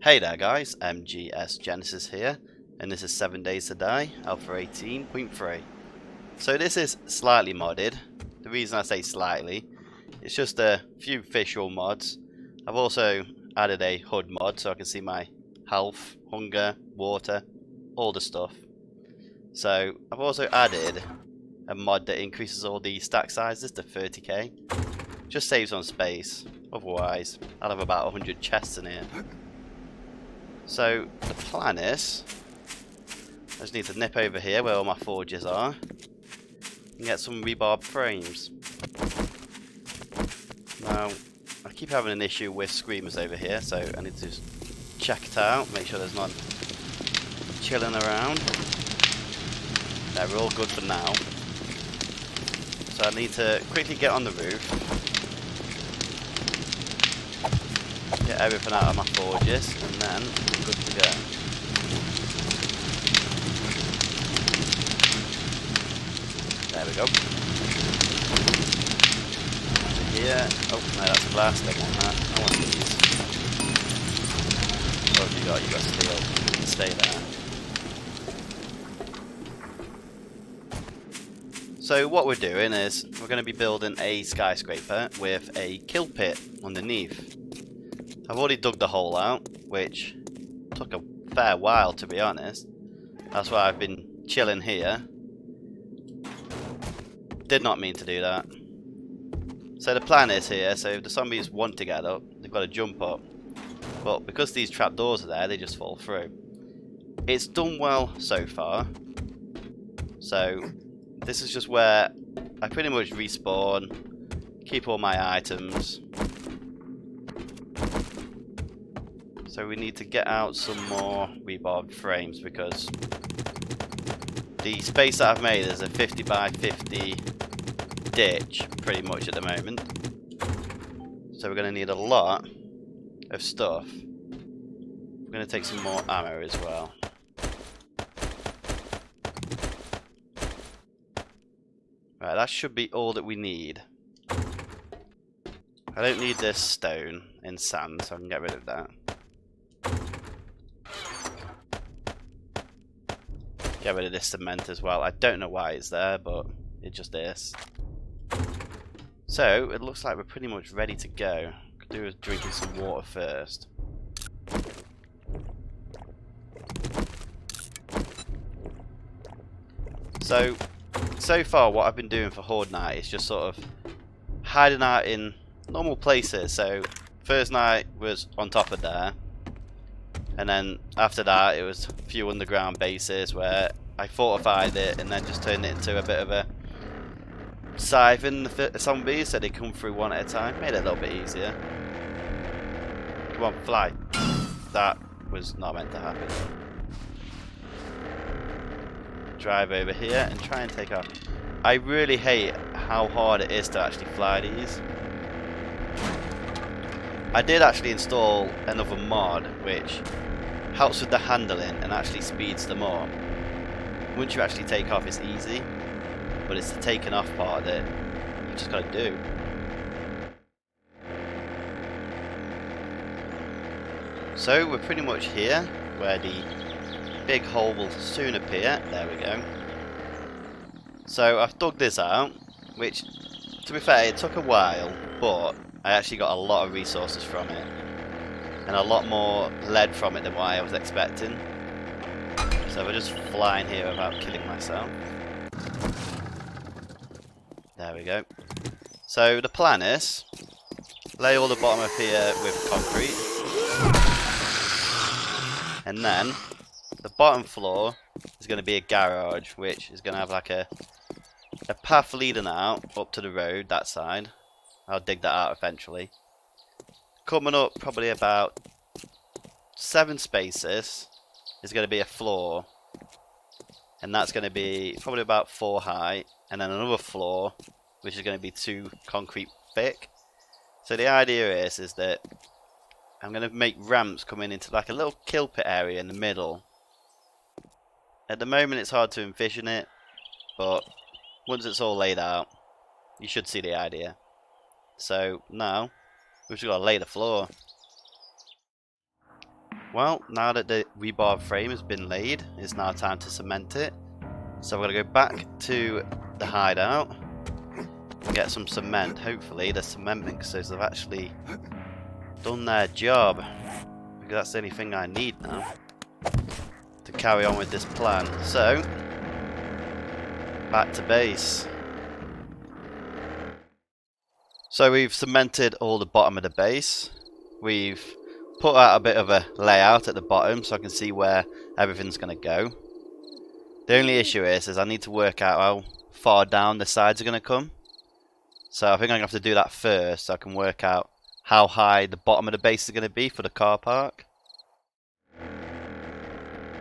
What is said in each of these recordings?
Hey there guys, MgsGenesis here, and this is 7 Days to Die, Alpha 18.3. So this is slightly modded. The reason I say slightly, it's just a few visual mods. I've also added a HUD mod so I can see my health, hunger, water, all the stuff. So I've also added a mod that increases all the stack sizes to 30k. Just saves on space, otherwise I'll have about 100 chests in here. So the plan is, I just need to nip over here where all my forges are and get some rebarb frames. Now, I keep having an issue with screamers over here, so I need to just check it out, make sure there's none chilling around. There, we're all good for now. So I need to quickly get on the roof, get everything out of my forges, and then we're good to go. There we go. To here. Oh no, that's a glass thing on that. I want these. What have you got? You got steel. You can stay there. So what we're doing is we're going to be building a skyscraper with a kill pit underneath. I've already dug the hole out, which took a fair while to be honest. That's why I've been chilling here. Did not mean to do that. So the plan is here, so if the zombies want to get up, they've got to jump up. But because these trapdoors are there, they just fall through. It's done well so far. So this is just where I pretty much respawn, keep all my items. So we need to get out some more rebarb frames because the space that I've made is a 50 by 50 ditch pretty much at the moment. So we're going to need a lot of stuff. We're going to take some more ammo as well. Right, that should be all that we need. I don't need this stone and sand, so I can get rid of that. Get rid of this cement as well. I don't know why it's there, but it just is. So, it looks like we're pretty much ready to go. Could do with drinking some water first. So far what I've been doing for Horde Night is just sort of hiding out in normal places. So, first night was on top of there. And then after that it was a few underground bases where I fortified it and then just turned it into a bit of a siphon the zombies so they come through one at a time. Made it a little bit easier. Come on, fly. That was not meant to happen. Drive over here and try and take off. I really hate how hard it is to actually fly these. I did actually install another mod which helps with the handling and actually speeds them up. Once you actually take off it's easy, but it's the taking off part that you just gotta do. So we're pretty much here where the big hole will soon appear. There we go. So I've dug this out, which to be fair it took a while, but I actually got a lot of resources from it. And a lot more lead from it than what I was expecting. So we're just flying here without killing myself. There we go. So the plan is, lay all the bottom up here with concrete. And then, the bottom floor is going to be a garage, which is going to have like a path leading out up to the road, that side. I'll dig that out eventually. Coming up probably about 7 spaces is going to be a floor, and that's going to be probably about 4 high, and then another floor which is going to be 2 concrete thick. So the idea is that I'm going to make ramps coming into like a little kill pit area in the middle. At the moment it's hard to envision it, but once it's all laid out you should see the idea. So now we've just got to lay the floor. Well, now that the rebar frame has been laid, it's now time to cement it. So we're going to go back to the hideout and get some cement. Hopefully the cement mixers have actually done their job, because that's the only thing I need now to carry on with this plan. So, back to base. So we've cemented all the bottom of the base. We've put out a bit of a layout at the bottom so I can see where everything's going to go. The only issue is I need to work out how far down the sides are going to come. So I think I'm going to have to do that first so I can work out how high the bottom of the base is going to be for the car park.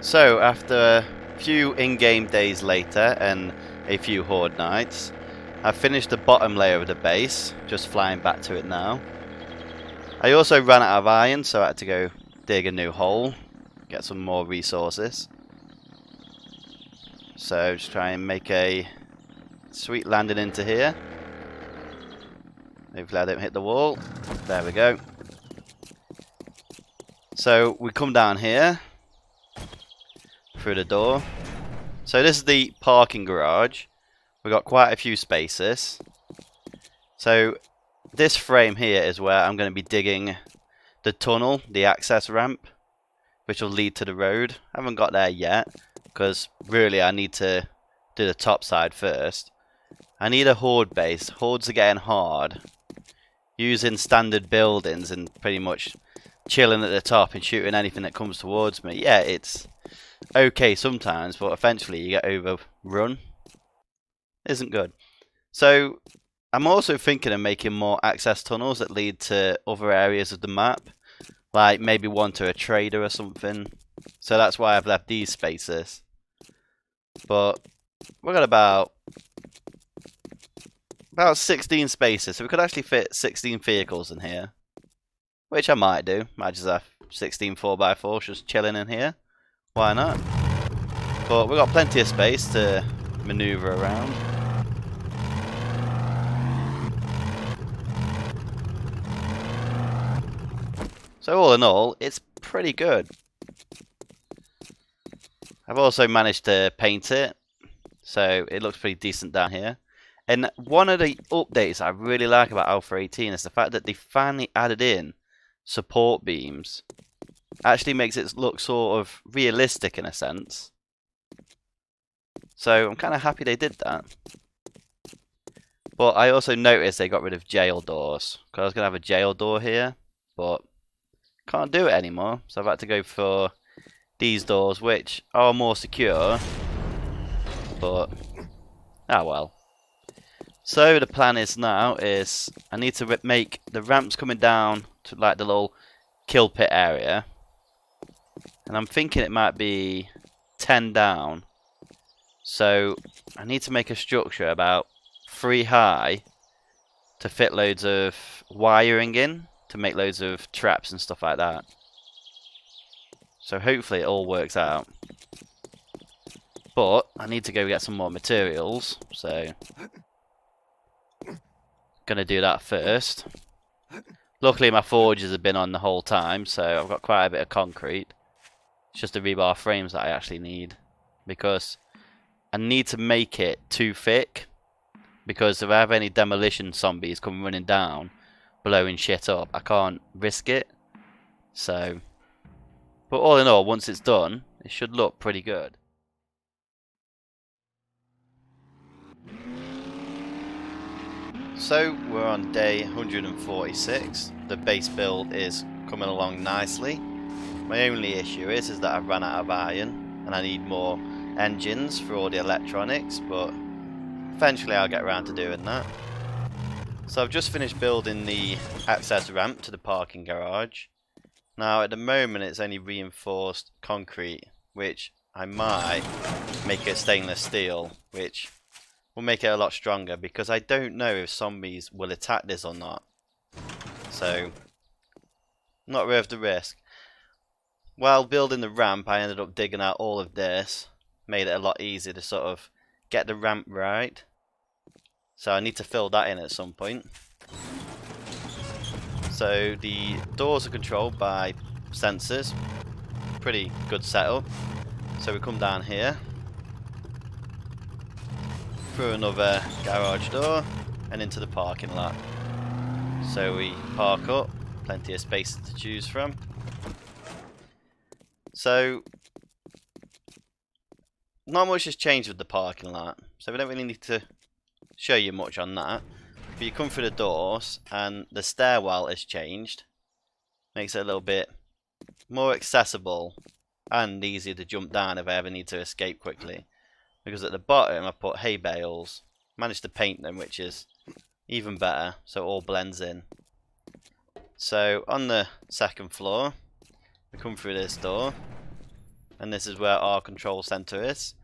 So after a few in-game days later and a few horde nights, I've finished the bottom layer of the base, just flying back to it now. I also ran out of iron, so I had to go dig a new hole, get some more resources. So just try and make a sweet landing into here. Hopefully I don't hit the wall. There we go. So we come down here through the door. So this is the parking garage. We've got quite a few spaces. So this frame here is where I'm going to be digging the tunnel, the access ramp, which will lead to the road. I haven't got there yet, because really I need to do the top side first. I need a horde base. Hordes are getting hard. Using standard buildings and pretty much chilling at the top and shooting anything that comes towards me. Yeah, it's okay sometimes, but eventually you get overrun. Isn't good. So I'm also thinking of making more access tunnels that lead to other areas of the map, like maybe one to a trader or something. So that's why I've left these spaces. But we've got about 16 spaces, so we could actually fit 16 vehicles in here, which I might do. Might just have 16 4x4s just chilling in here. Why not? But we've got plenty of space to maneuver around. So all in all, it's pretty good. I've also managed to paint it, so it looks pretty decent down here. And one of the updates I really like about Alpha 18 is the fact that they finally added in support beams. Actually makes it look sort of realistic in a sense. So I'm kind of happy they did that. But I also noticed they got rid of jail doors, because I was going to have a jail door here, but can't do it anymore. So I've had to go for these doors, which are more secure, but ah well. So the plan is now is I need to make the ramps coming down to like the little kill pit area, and I'm thinking it might be 10 down. So I need to make a structure about 3 high to fit loads of wiring in to make loads of traps and stuff like that. So hopefully it all works out. But I need to go get some more materials, so gonna do that first. Luckily my forges have been on the whole time, so I've got quite a bit of concrete. It's just the rebar frames that I actually need, because I need to make it too thick, because if I have any demolition zombies come running down blowing shit up, I can't risk it. So, but all in all, once it's done, it should look pretty good. So we're on day 146. The base build is coming along nicely. My only issue is that I've run out of iron and I need more engines for all the electronics, but eventually I'll get around to doing that. So I've just finished building the access ramp to the parking garage. Now at the moment it's only reinforced concrete, which I might make it stainless steel, which will make it a lot stronger, because I don't know if zombies will attack this or not. So, not worth the risk. While building the ramp, I ended up digging out all of this. Made it a lot easier to sort of get the ramp right. So I need to fill that in at some point. So the doors are controlled by sensors. pretty good setup. So we come down here, through another garage door, and into the parking lot. So we park up, plenty of space to choose from. So not much has changed with the parking lot, so we don't really need to show you much on that. But you come through the doors and the stairwell has changed. Makes it a little bit more accessible and easier to jump down if I ever need to escape quickly. Because at the bottom I put hay bales, managed to paint them, which is even better, so it all blends in. So on the second floor, we come through this door, and this is where our control center is.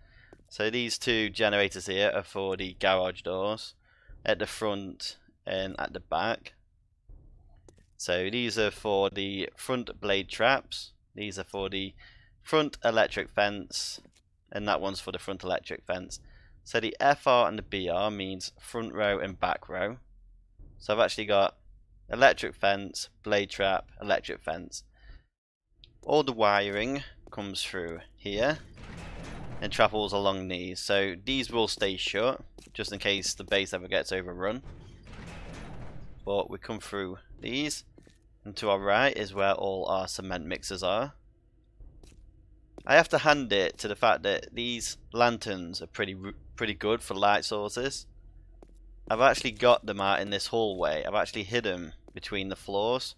So these two generators here are for the garage doors, at the front and at the back. So these are for the front blade traps, these are for the front electric fence, and that one's for the front electric fence. So the FR and the BR means front row and back row. So I've actually got electric fence, blade trap, electric fence. All the wiring comes through here and travels along these. So these will stay shut just in case the base ever gets overrun. But we come through these, and to our right is where all our cement mixers are. I have to hand it to the fact that these lanterns are pretty good for light sources. I've actually got them out in this hallway. I've actually hid them between the floors,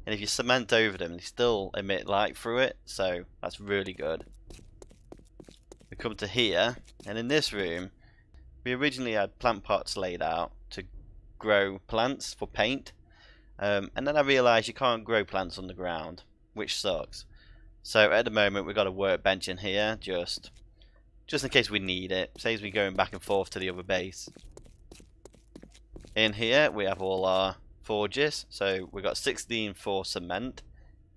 and if you cement over them, they still emit light through it, so that's really good. We come to here, and in this room, we originally had plant pots laid out to grow plants for paint, and then I realised you can't grow plants on the ground, which sucks. So at the moment we've got a workbench in here, just in case we need it. Saves me going back and forth to the other base. In here we have all our forges. So we've got 16 for cement,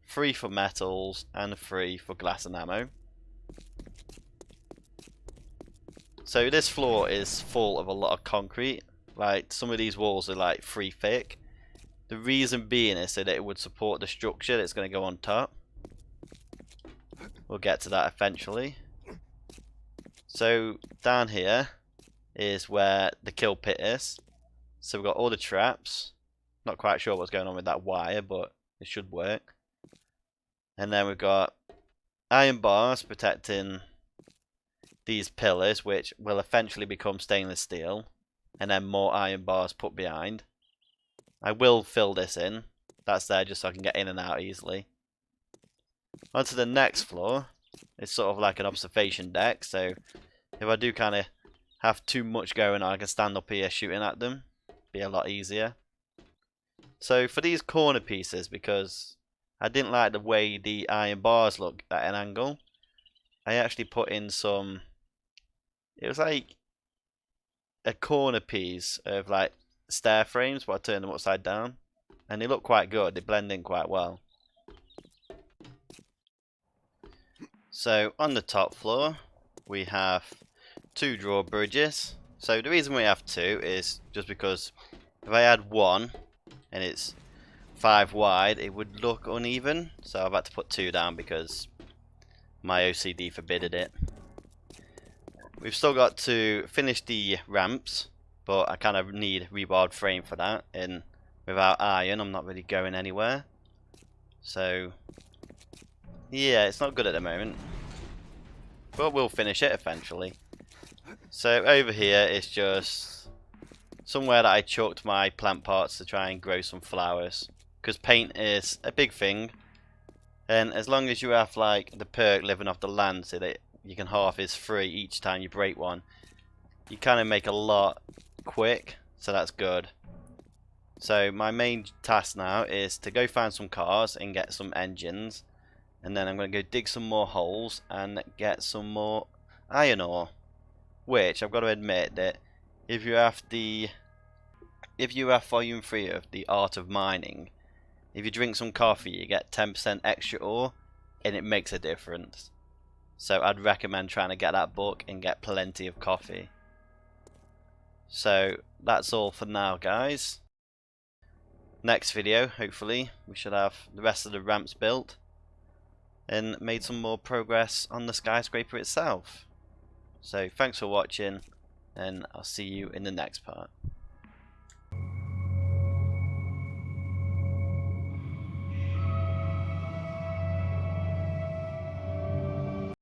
3 for metals, and 3 for glass and ammo. So this floor is full of a lot of concrete. Like, some of these walls are like 3 thick. The reason being is so that it would support the structure that's going to go on top. We'll get to that eventually. So down here is where the kill pit is. So we've got all the traps. Not quite sure what's going on with that wire, but it should work. And then we've got iron bars protecting these pillars, which will eventually become stainless steel. And then more iron bars put behind. I will fill this in. That's there just so I can get in and out easily. Onto the next floor. It's sort of like an observation deck, so if I do kind of have too much going on, I can stand up here shooting at them. Be a lot easier. So for these corner pieces, because I didn't like the way the iron bars look at an angle, I actually put in some, it was like a corner piece of like stair frames, but I turned them upside down, and they look quite good. They blend in quite well. So on the top floor we have 2 drawbridges. So the reason we have 2 is just because if I had one and it's 5 wide, it would look uneven. So I've had to put 2 down because my OCD forbidded it. We've still got to finish the ramps, but I kind of need rebarred frame for that, and without iron I'm not really going anywhere. So yeah, it's not good at the moment, but we'll finish it eventually. So over here is just somewhere that I chucked my plant pots to try and grow some flowers, because paint is a big thing, and as long as you have like the perk living off the land so that you can harvest free each time you break one, you kind of make a lot quick, so that's good. So my main task now is to go find some cars and get some engines, and then I'm going to go dig some more holes and get some more iron ore, which I've got to admit that if you have volume 3 of the Art of Mining, if you drink some coffee you get 10% extra ore, and it makes a difference. So I'd recommend trying to get that book and get plenty of coffee. So that's all for now, guys. Next video, hopefully, we should have the rest of the ramps built. and made some more progress on the skyscraper itself. So thanks for watching, and I'll see you in the next part.